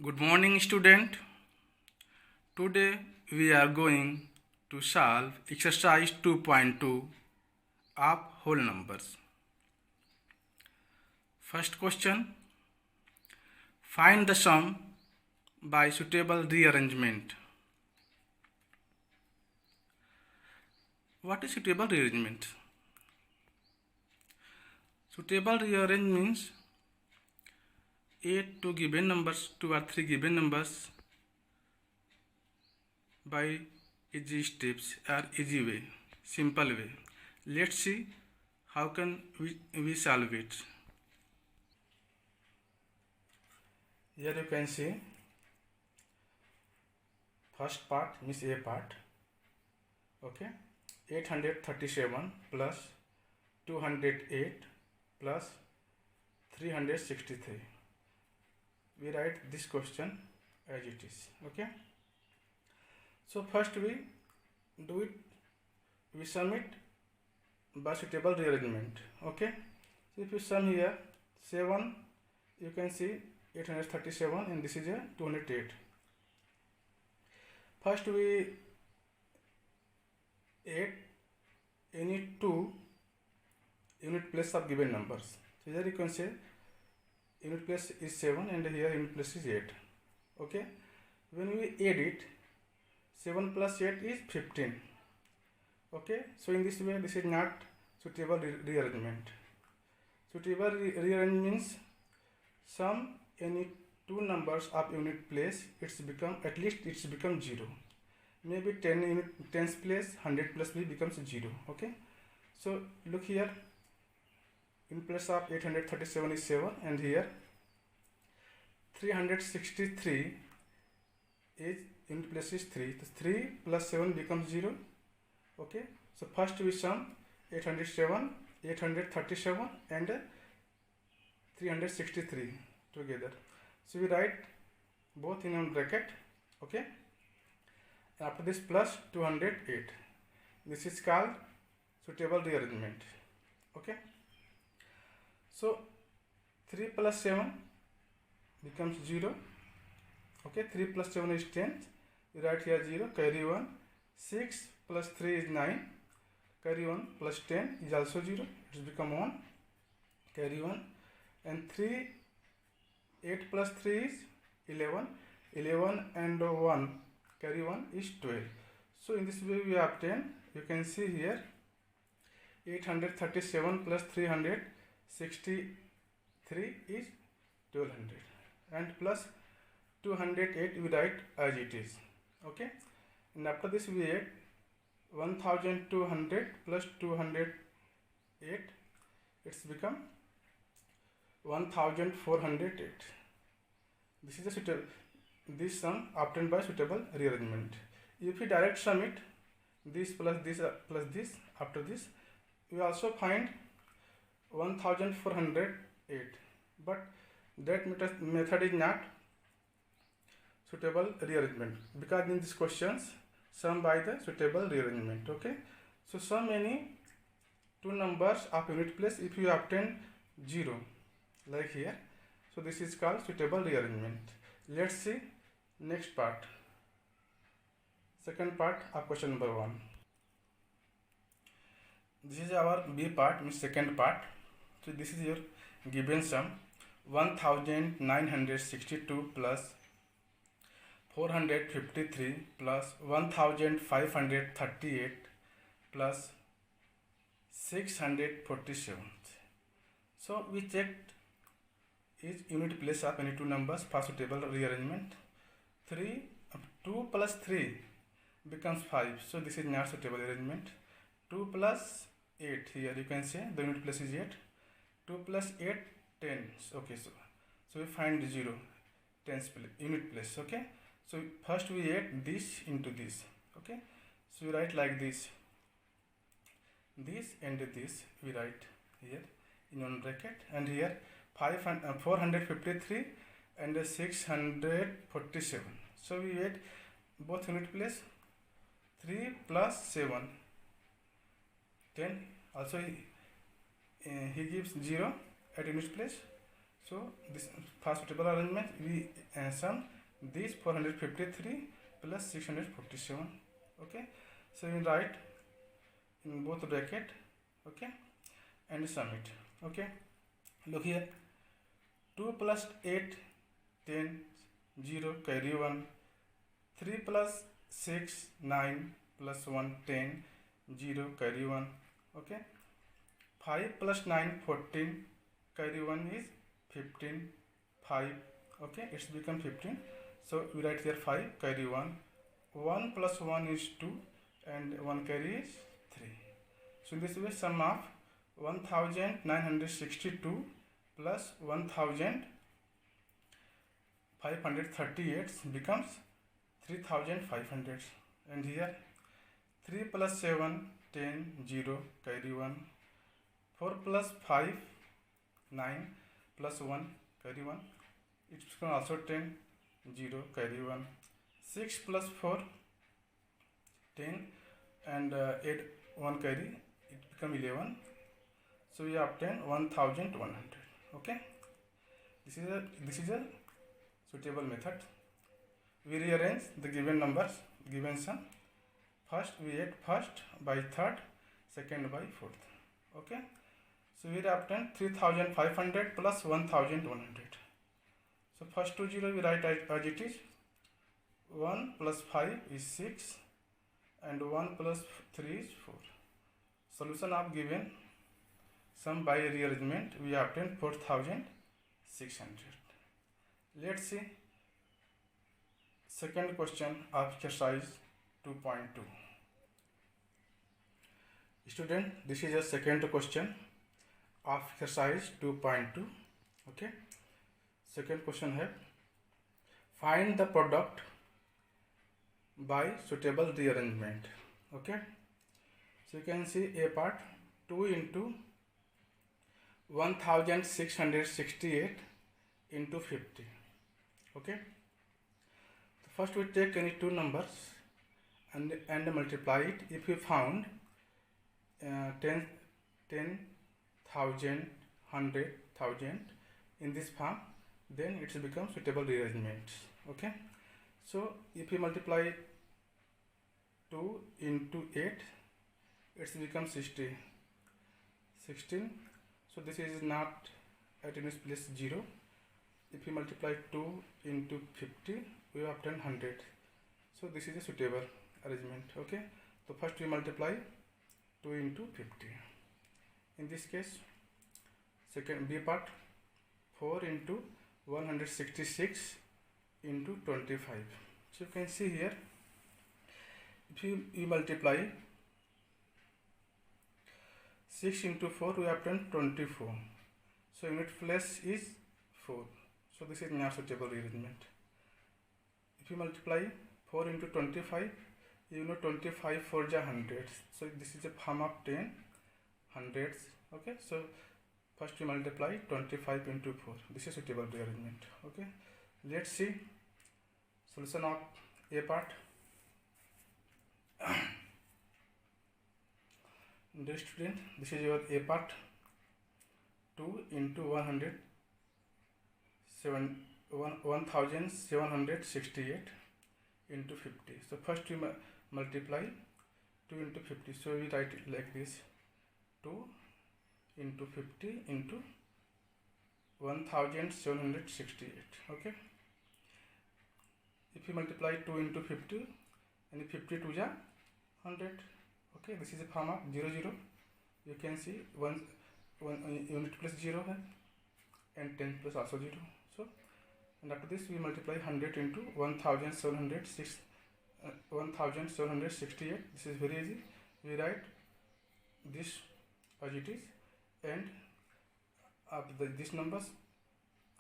Good morning, student. Today we are going to solve exercise 2.2 of whole numbers. First question: find the sum by suitable rearrangement. What is suitable rearrangement? Suitable rearrangement means 8 two given numbers, 2 or 3 given numbers by easy steps or easy way, simple way. Let's see how can we solve it. Here you can see first part means A part. Okay, 837 plus 208 plus 363. We write this question as it is. Okay, so first we do it, we sum it by suitable rearrangement. Okay, so if you sum here 7, you can see 837 and this is a 208. First we add any two unit place of given numbers. So here you can say unit place is 7 and here unit place is 8. Okay, when we add it, 7 plus 8 is 15. Okay, so in this way this is not suitable rearrangement. Suitable rearrangement means sum any two numbers of unit place, it's become at least it's become 0. Maybe 10 unit tens place 100 plus b becomes 0. Okay, so look here, in place of 837 is 7 and here 363 is in place is 3. So 3 plus 7 becomes 0. Okay, so first we sum 807, 837 and 363 together. So we write both in one bracket. Okay, after this plus 208. This is called suitable rearrangement. Okay, so 3 plus 7 becomes 0. Okay, 3 plus 7 is 10. We write here 0, carry 1. 6 plus 3 is 9. Carry 1 plus 10 is also 0. It has become 1. Carry 1. And 3, 8 plus 3 is 11. 11 and 1, carry 1 is 12. So in this way we obtain, you can see here 837 plus 363 is 1200 and plus 208 we write as it is. Okay, and after this we add 1200 plus 208, it's become 1408. This is this sum obtained by suitable rearrangement. If we direct sum it, this plus this plus this, after this we also find 1408, but that method is not suitable rearrangement because in these questions sum by the suitable rearrangement. Okay, so sum any two numbers of unit place if you obtain 0 like here, so this is called suitable rearrangement. Let's see next part, second part of question number 1. This is our B part, means second part. So this is your given sum 1962 plus 453 plus 1538 plus 647. So we checked is unit place of any two numbers for suitable rearrangement. 2 plus 3 becomes 5, so this is not suitable arrangement. 2 plus 8, here you can say the unit place is 8. 2 plus 8, 10. Okay, so we find 0 tens place, unit place. Okay, so first we add this into this. Okay, so we write like this and this we write here in one bracket, and here 453 and 647. So we add both unit place. 3 plus 7, 10. Also he gives 0 at unit place. So this first suitable arrangement, we sum this 453 plus 647. Okay, so we write in both bracket, okay, and sum it. Okay, look here, 2 plus 8 10 0 carry 1, 3 plus 6 9 plus 1 10 0 carry 1. Okay, 5 plus 9 14 carry 1 is 15 5. Okay, it's become 15, so we write here 5 carry 1, 1 plus 1 is 2 and 1 carry is 3. So in this way sum of 1962 plus 1538 becomes 3500, and here 3 plus 7 10 0 carry 1, 4 plus 5 9 plus 1 carry 1, it becomes also 10 0 carry 1, 6 plus 4 10 and 8 1 carry, it become 11. So we obtain 1100. Okay, this is a suitable method. We rearrange the given numbers, given sum. First we add first by third, second by fourth. Okay, so we obtain 3500 plus 1100. So first two zero we write as it is. 1 plus 5 is 6 and 1 plus 3 is 4. Solution of given sum by rearrangement, we obtain 4600. Let's see second question of exercise 2.2. Student, this is a second question of exercise 2.2. Okay, second question है, find the product by suitable rearrangement. Okay, so you can see a part, 2 into 1668 into 50. Okay, first we take any two numbers and multiply it. If we found 10,000 100,000 in this form, then it will become suitable rearrangement. Okay, so if we multiply 2 into 8, it will become 16. So this is not at its place 0. If we multiply 2 into 50, we obtain 100. So this is a suitable arrangement. Okay, so first we multiply 2 into 50. In this case, second B part, 4 into 166 into 25. So you can see here, if you multiply 6 into 4, we obtain 24. So unit place is 4. So this is not suitable rearrangement. If you multiply 4 into 25, you know 25 4 is 100. So this is a form of 10 hundreds. Okay, so first we multiply 25 into 4. This is suitable rearrangement. Okay, let's see solution of A part. Dear student, this is your A part. 2 into 1768 into 50. So first we multiply 2 into 50. So we write it like this: 2 into 50 into 1768. Okay. If you multiply 2 into 50, and 50 to 100. Okay, this is a form of 0 0. You can see one unit plus 0 hai, and 10 plus also 0. So, and after this we multiply 100 into 1768. This is very easy. We write this as it is, and after these numbers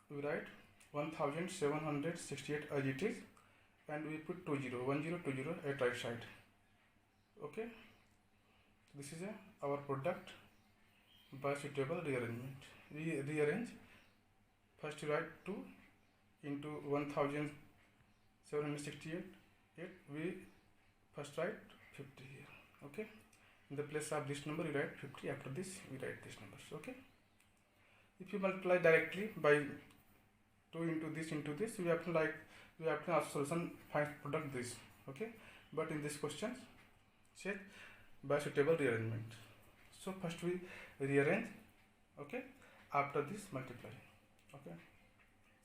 we write 1768 as it is, and we put 20 at right side. Okay, this is our product by suitable rearrangement. We rearrange. First you write 2 into 1768. We first write 50 here. Okay, in the place of this number you write 50. After this we write this numbers. Okay, If you multiply directly by 2 into this, we have to ask solution, find product this. Okay, but in this question check by suitable rearrangement. So first we rearrange. Okay, after this multiply. Okay,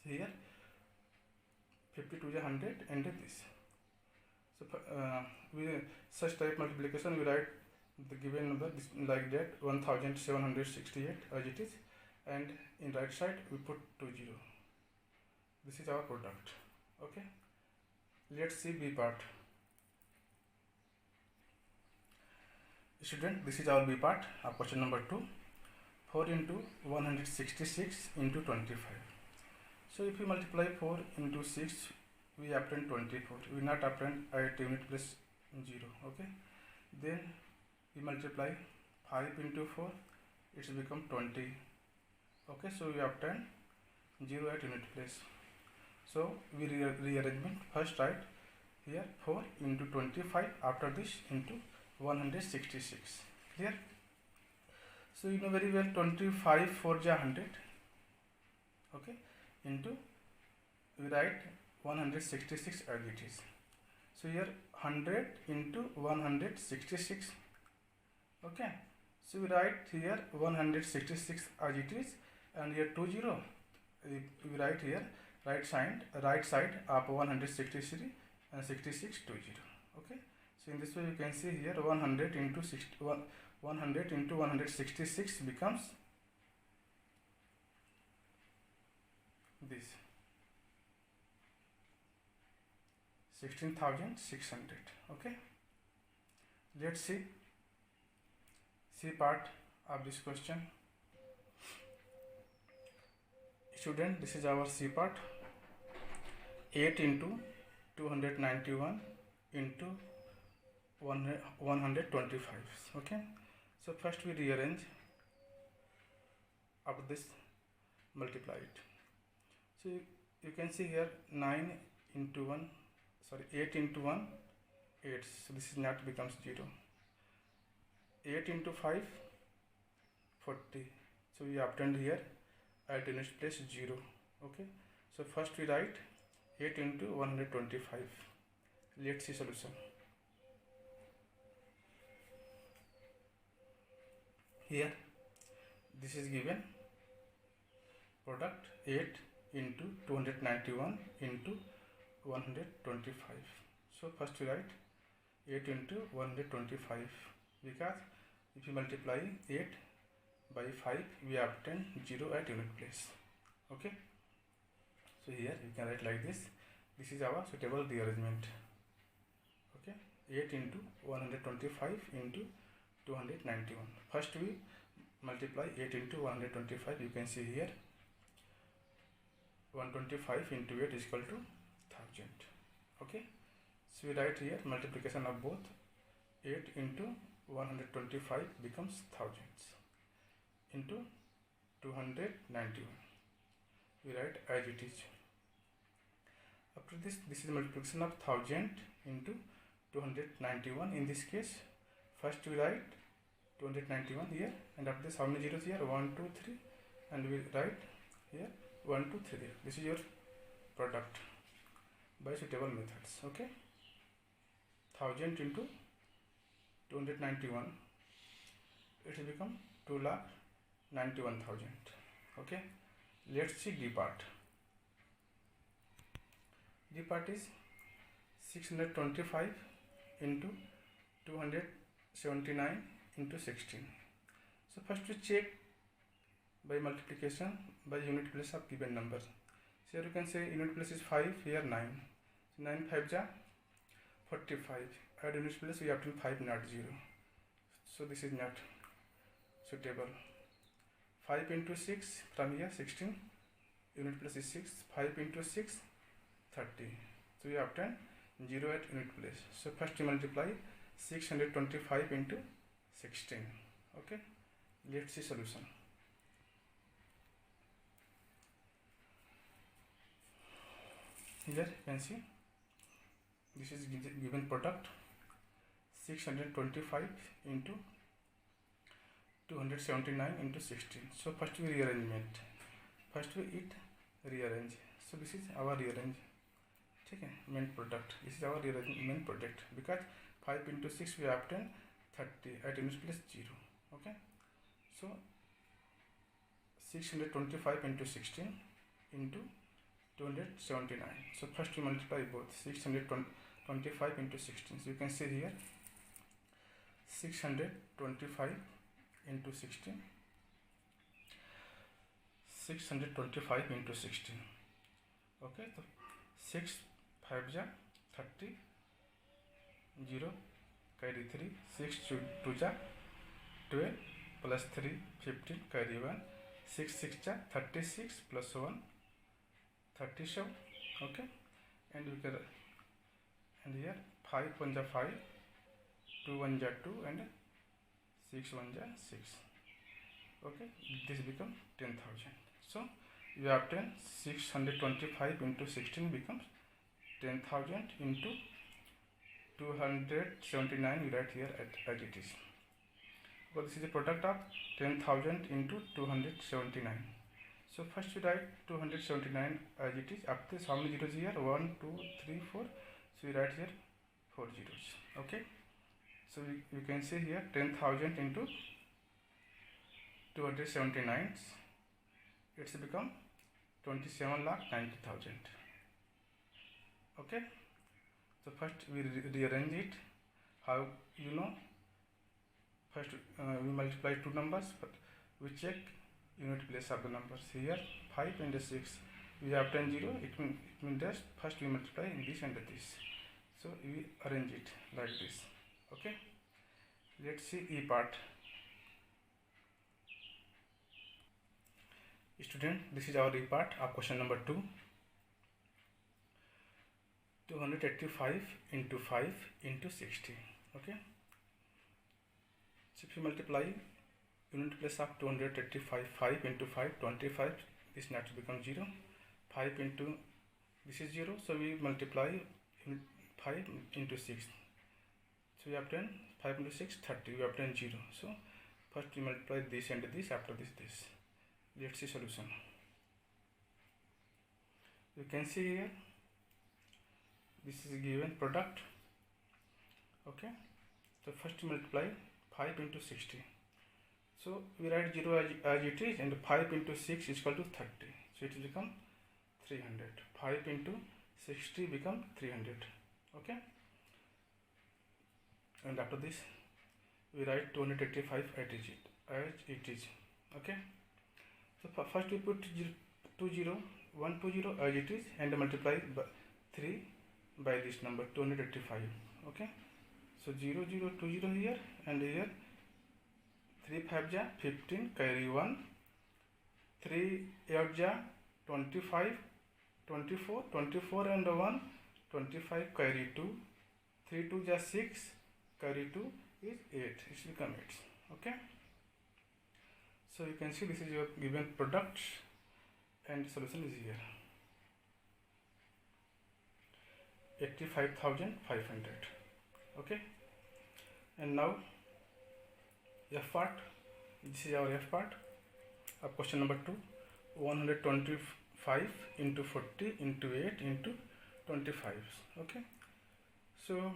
here 52 is 100 and this. So we such type multiplication we write the given number like that 1768 as it is, and in right side we put 20. This is our product. Okay, let's see B part. Student, this is our B part of question number 2. 4 into 166 into 25. So if we multiply 4 into 6, we obtain 24. We not obtain at unit place 0. Okay, then we multiply 5 into 4, it's become 20. Okay, so we obtain 0 at unit place. So we rearrangement first write here 4 into 25, after this into 166. Clear? So you know very well 25 4 is 100. Okay, into we write 166 as it is. So here 100 into 166. Okay, so we write here 166 as it is, and here 20 we write here right side of 163 and 66 20. Okay, so in this way you can see here 100 into 100 into 166 becomes this 16,600. Okay, let's see C part of this question. Student, this is our C part. 8 into 291 into 125. Okay, so first we rearrange, after this multiply it. So you can see here 9 into 1, sorry 8 into 1, 8, so this is not becomes 0. 8 into 5, 40, so we obtained here at unit place 0. Okay, so first we write 8 into 125. Let's see solution. Here this is given product 8 into 291 into 125. So first we write 8 into 125, because if you multiply 8 by 5 we obtain 0 at unit place. Okay, so here you can write like this. This is our suitable rearrangement. Okay, 8 into 125 into 291. First we multiply 8 into 125. You can see here 125 into 8 is equal to 1000. Okay, so we write here multiplication of both. 8 into 125 becomes thousands into 291. We write as it is. After this is multiplication of 1000 into 291. In this case, first we write 291 here, and after this how many zeros here? 1 2 3, and we write here 1 2 3 there. This is your product by suitable methods. Okay, 1000 into 291, it will become 2,91,000. Okay, let's see D part. D part is 625 into 279 into 16. So first we check by multiplication by unit place of given number. So here you can say unit place is 5, here 9. So 9 5 ja 45. At unit place we obtain 5 not 0. So this is not suitable. 5 into 6 from here 16. Unit place is 6. 5 into 6 30. So we obtain 0 at unit place. So first we multiply 625 into 16. Okay, let's see solution. Here you can see this is given product 625 into 279 into 16. So first we rearrangement. First we it rearrange. So this is our rearrange. ठीक है, main product. This is our main product because 5 into 6 we obtain 30 at unit place 0. Okay. So 625 into 16 into 279. So first we multiply both. 625 into 16. So you can see here 625 into 16. 625 into 16. Okay, so 6 5 ja 30, 0 carry 3, 6 2 ja 12 plus 3 15 carry 1, 6 6 ja 36 plus 1 37. Okay, and we can, and here 5 1 ja 5, 2 1 ja 2 and 6 1 ja 6. Okay, this become 10,000. So you obtain 625 into 16 becomes 10,000 into 279. You write here as it is. But this is the product of 10,000 into 279. So first you write 279 as it is. After this, how many zeros here? 1 2 3 4. So you write here 4 zeros. Okay. So you can see here 10,000 into 279. It's become 27,90,000. Okay. So first we rearrange it. How you know? First we multiply two numbers, but we check unit place of the numbers. Here 5 and 6 we obtain 0. It means that first we multiply this and this. So we arrange it like this. Okay. Let's see E part. Student, this is our E part of question number 2. 285 into 5 into 60. Okay. So if you multiply unit place of 285, 5 into 5, 25, this not to become 0. 5 into, this is 0, so we multiply 5 into 6. So we obtain 5 into 6, 30, we obtain 0. So first we multiply this and this, after this. Let's see solution. You can see here, this is given product. Okay. So first multiply 5 into 60. So we write 0 as it is, and 5 into 6 is equal to 30. So it will become 300. 5 into 60 become 300. Okay. And after this we write 285 as it is. Okay. So first we put 120 as it is and multiply by 3 by this number 285. Okay. So 0 0 2 0 here, and here 3 5 ja 15 carry 1, 3 8 ja 25, 24 24 and 1 25 carry 2, 3 2 ja 6 carry 2 is 8. It will become 8. Okay. So you can see this is your given product and solution is here. 85,500. Okay. And now F part. This is our F part of question number 2. 125 into 40 into 8 into 25. Okay. So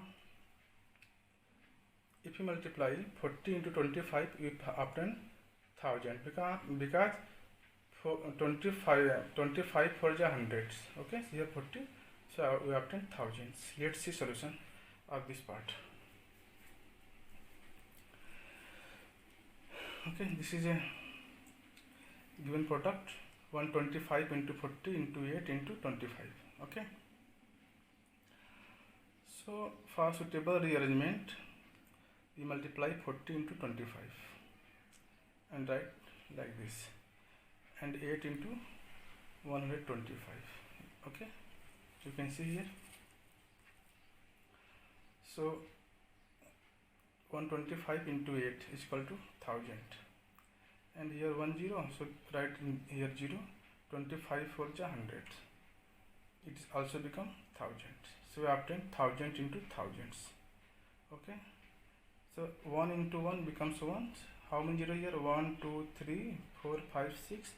if you multiply 40 into 25, you obtain 1000 because for 25 for the hundreds. Okay, so here 40, so we obtain thousands. Let's see solution of this part. Okay, this is a given product 125 into 40 into 8 into 25. Okay, so for suitable rearrangement we multiply 40 into 25 and write like this, and 8 into 125. Okay, you can see here. So 125 into 8 is equal to 1000, and here 1 0, so write in here 0. 25 for the 100, it is also become 1000. So we obtain 1000 into thousands. Okay, so 1 into 1 becomes 1. how many 0 here? 1 2 3 4 5 6.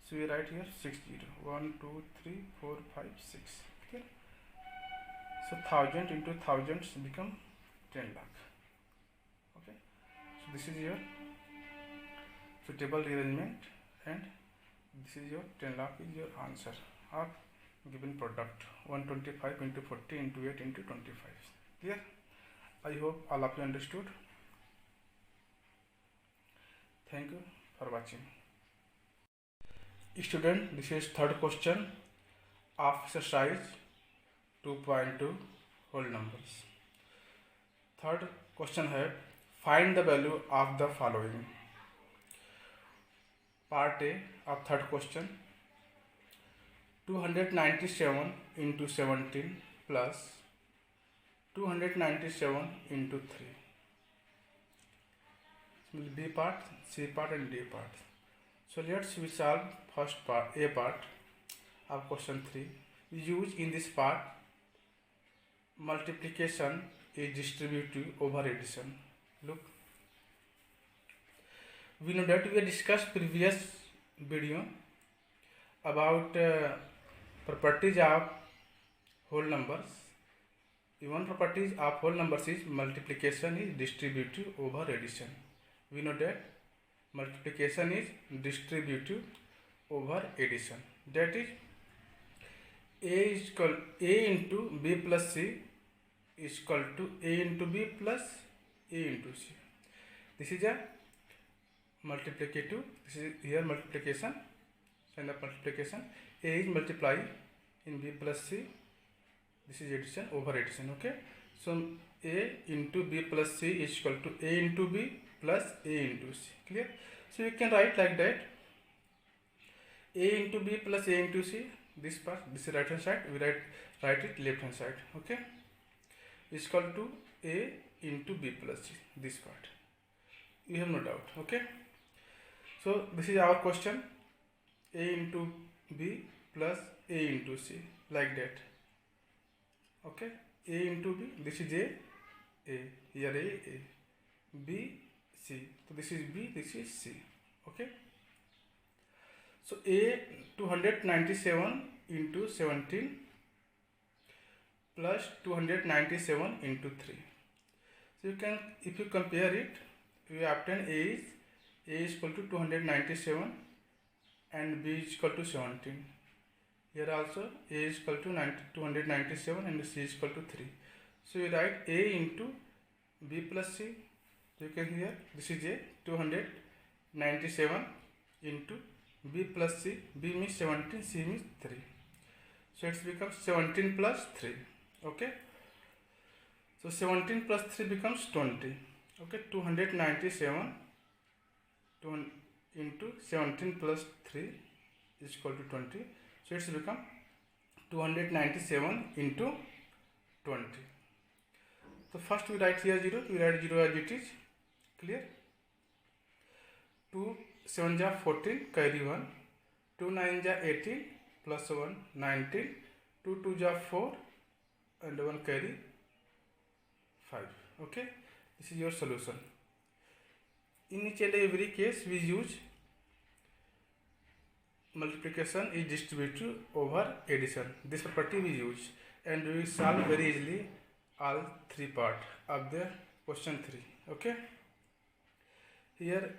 So we write here 6 0. 1 2 3 4 5 6. Okay, so 1000 into thousands become 10 lakh. Okay, so this is your suitable rearrangement, and this is your 10 lakh is your answer of given product. 125 into 40 into 8 into 25. Clear? I hope all of you understood. Thank you for watching. Student, this is third question of exercise 2.2 whole numbers. Third question है, find the value of the following. Part A of third question, 297 into 17 plus 297 into 3. B part, C part and D part. So let's we solve first part, A part of question 3. We use in this part multiplication is distributive over addition. Look, we know that we have discussed previous video about properties of whole numbers. One properties of whole numbers is multiplication is distributive over addition. We know that multiplication is distributive over addition. That is, A is equal A into B plus C is equal to A into B plus A into C. This is a multiplicative. This is here multiplication, and the multiplication A is multiply in B plus C. This is addition over addition. Okay, so A into B plus C is equal to A into B plus A into C. Clear? So you can write like that, A into B plus A into C. This part, this is right hand side, we write it left hand side. Okay, is equal to A into B plus C. This part, you have no doubt. Okay, so this is our question, A into B plus A into C, like that. Okay, A into B, this is A, here A, B, C. So this is B, this is C. Okay, so A 297 into 17 plus 297 into 3. So you can, if you compare it, you obtain A is equal to 297 and B is equal to 17. Here also A is equal to 297 and C is equal to 3. So you write A into B plus C. You can hear this is A 297 into B plus C. B means 17, C means 3. So it becomes 17 plus 3. Okay, so 17 plus 3 becomes 20. Okay, 297 into 17 plus 3 is equal to 20. So it's become 297 into 20. So first we write here 0, we write 0 as it is. Clear? 2 7 ja 14, carry 1. 2 9 ja 18, plus 1 19. 2 2 ja 4 and 1 carry 5. Okay, this is your solution. In each and every case we use multiplication is distributive over addition. This property we use, and we will solve very easily all three parts of the question 3. Okay, here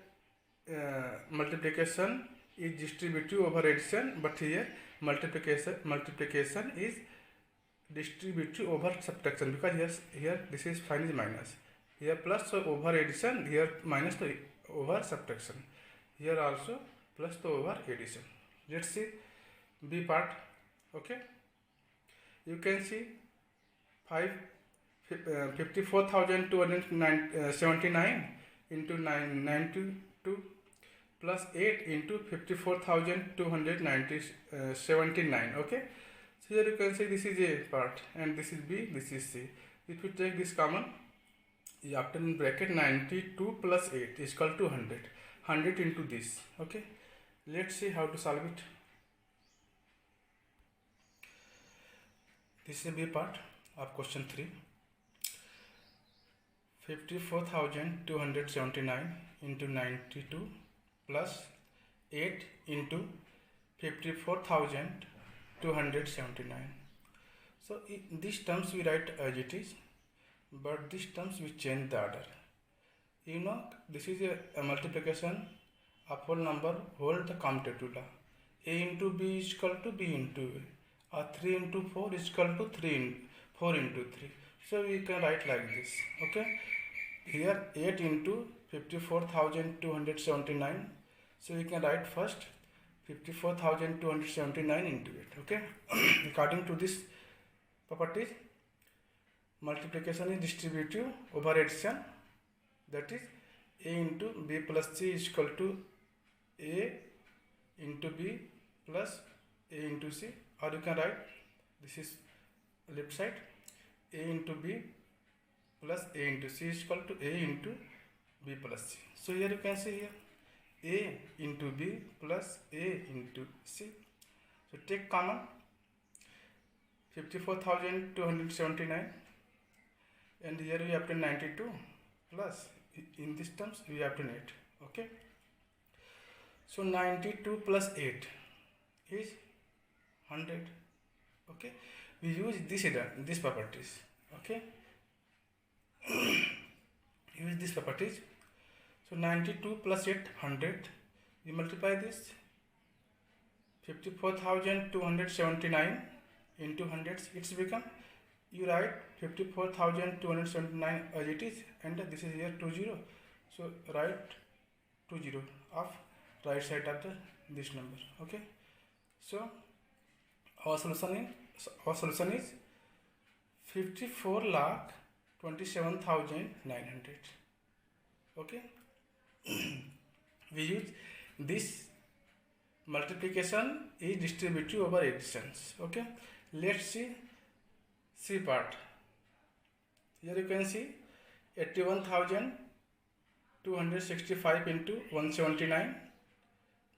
multiplication is distributive over addition, but here multiplication is distributive over subtraction, because here this is sign is minus, here plus, so over addition, here minus to over subtraction, here also plus to over addition. Let's see B part. Okay, you can see 54,279 into 992 plus 8 into 54,279. Okay, so here you can see this is A part and this is B, this is C. If you take this common, you obtain in bracket 92 plus 8 is equal to 100. 100 into this. Okay, let's see how to solve it. This is B part of question 3. 54,279 into 92 plus 8 into 54,279. So in these terms we write as it is, but these terms we change the order. You know, this is a multiplication of whole number, whole the commutative law. A into B is equal to B into A, or 3 into 4 is equal to 4 into 3. So we can write like this. Okay, here 8 into 54,279. So we can write first 54,279 into it. Okay, according to this properties, multiplication is distributive over addition. That is, A into B plus C is equal to A into B plus A into C, or you can write, this is left side, A into B plus A into C is equal to A into B plus C. So here you can see here A into B plus A into C. So take common 54,279, and here we have to 92 plus, in these terms we have to 8. Okay, so 92 plus 8 is 100. Okay, we use this properties. Okay, use these properties. So 92 plus 8, 100. You multiply this 54,279 into 100. It's become, you write 54,279 as it is, and this is here 20. So write 20 of right side of this number. Okay, so our solution is 54,27,900. Okay, we use this multiplication is distributive over additions. Okay, let's see C part. Here you can see 81,265 into 179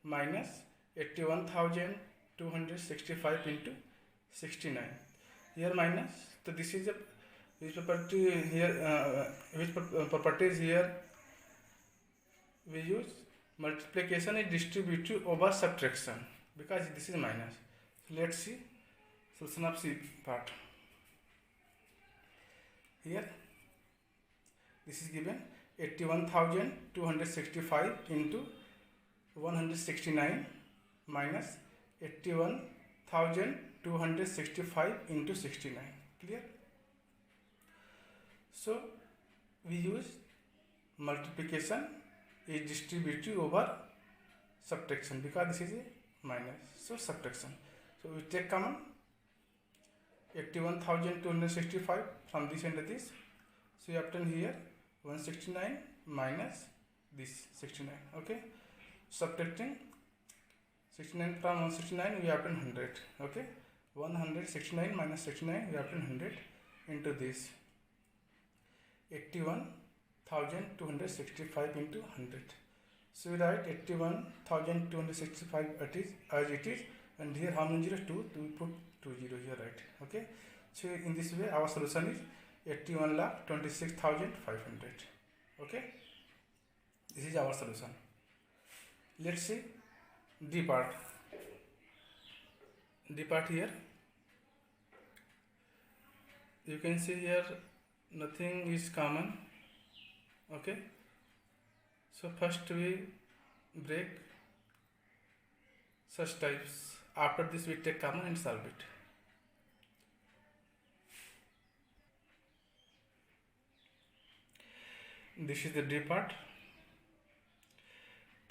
minus 81,265 into 69. Here minus. So this is which property here? Which properties here we use? Multiplication is distributive over subtraction, because this is minus. So let's see solution of C part. Here this is given 81,265 into 169 minus 81,265 into 69. Clear? So we use multiplication is distributive over subtraction, because this is a minus. So subtraction. So we take common 81,265 from this and this. So you obtain here 169 minus this 69. Okay, subtracting 69 from 169, we obtain 100. Okay, 169 minus 69, we obtain 100 into this 81,265 into 100. So we write 81,265 as it is, and here how many zeros? 2. We put 2 0 here, right? Okay, so in this way our solution is 81,26,500. Okay, this is our solution. Let's see D part. D part here, you can see here nothing is common. Okay, so first we break such types. After this we take common and solve it. This is the D part.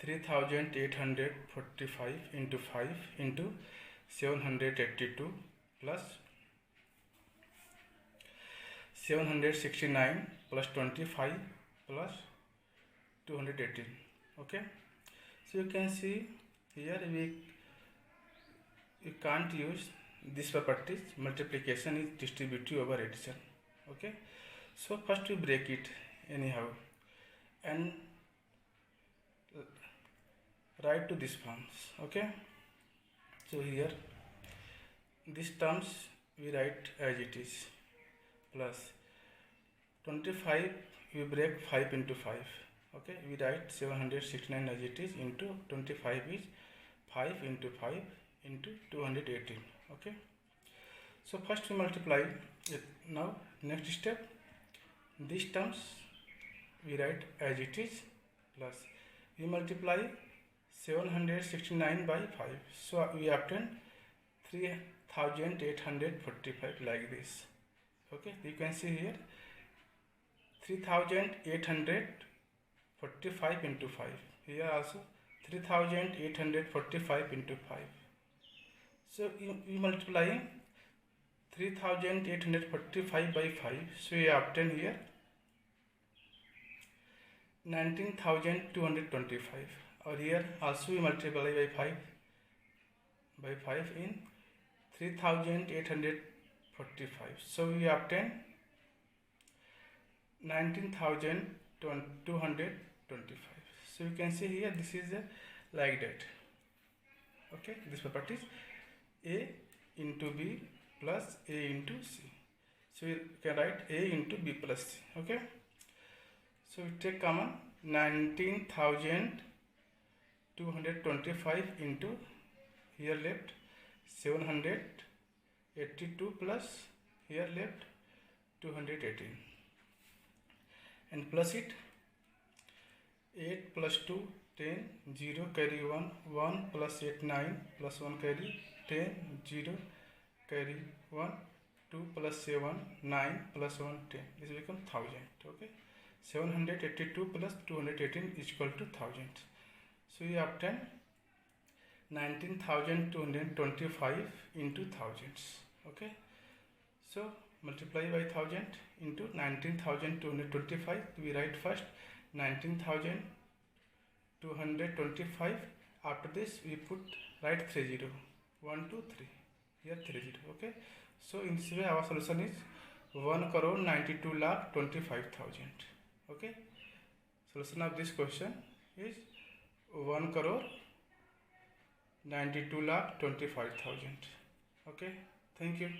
3,845 into 5 into 782 plus 769 plus 25 plus 218. Okay, so you can see here we can't use this properties. Multiplication is distributive over addition. Okay, so first we break it anyhow and write to these forms. Okay, so here these terms we write as it is, plus 25 we break 5 into 5. Okay, we write 769 as it is into 25 is 5 into 5 into 218. Okay, so first we multiply it. Now next step, these terms we write as it is plus we multiply 769 by 5, so we obtain 3845 like this. Okay, you can see here 3845 into 5, here also 3845 into 5. So we multiply 3845 by 5, so we obtain here 19,225, or here also we multiply by 5 in 3845, so we obtain 19,225. So you can see here this is a like that. Okay, this property is A into B plus A into C, so you can write A into B plus C. Okay, so we take common 19,225 into here left 782 plus here left 218, and plus it 8 plus 2 10, 0 carry 1, 1 plus 8 9 plus 1 carry 10, 0 carry 1, 2 plus 7 9 plus 1 10, this will become 1000. Okay, 782 plus 218 is equal to 1000. So we obtain 19,225 into thousands. Okay, so multiply by 1000 into 19,225. We write first 19,225. After this we put write 30, 1 2 3, here 30. Okay, so in this way our solution is 1,92,25,000. Okay, solution of this question is 1,92,25,000. Okay, thank you.